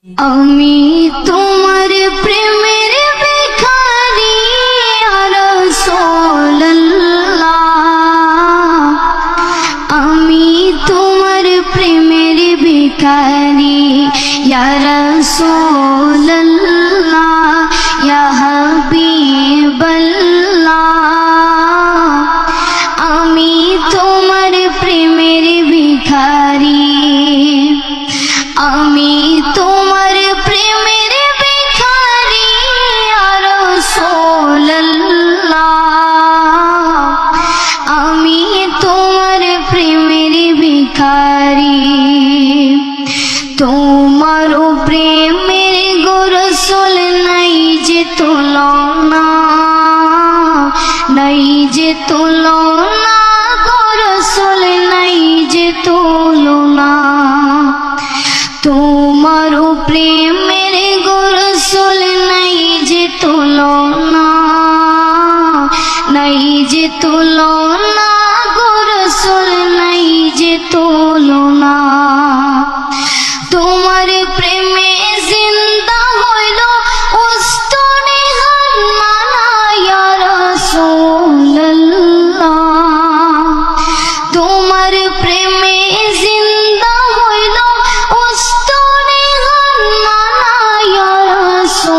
আমি তোমার প্রেমের ভিখারি ইয়া রাসূলুল্লাহ, আমি তোমার প্রেমের ভিখারি ইয়া রাসূলুল্লাহ, ইয়া হাবিবাল্লাহ, আমি তোমার প্রেমের ভিখারি, আমি তোমার প্রেমের ভিখারি ইয়া রাসূলুল্লাহ, আমি তোমার প্রেমের ভিখারি। তোমার প্রেমের গো রাসূল নাই যে তুলনা, নাই যে তুলনা গো রাসূল নাই যে তুলনা। তোমার প্রেমের গো রাসূল নাই যে তুলনা, নাই যে তুলনা গো রাসূল নাই যে তুলনা। তোমার প্রেমে জিন্দা হইল উস্তনে হান্নানা ইয়া রাসূলুল্লাহ, তোমার প্রেমে জিন্দা হইল উস্তনে হান্নানা ইয়া রাসূলুল্লাহ,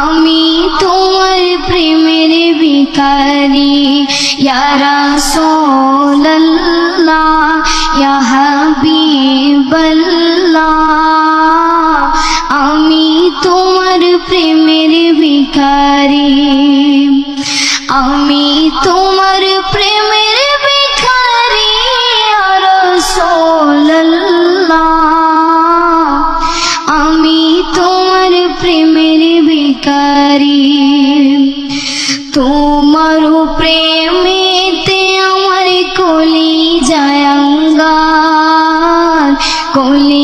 আমি তোমার প্রেমের ভিখারি ইয়া রাসূলুল্লাহ, ইয়া হাবিবাল্লাহ, আমি তোমার প্রেমের ভিখারি, আমি তোমার প্রেমের ভিখারি ইয়া রাসূলুল্লাহ, আমি তোমার প্রেমের ভিখারি। তোমার প্রেমেতে আমার কলিজা আঙ্গার, কলি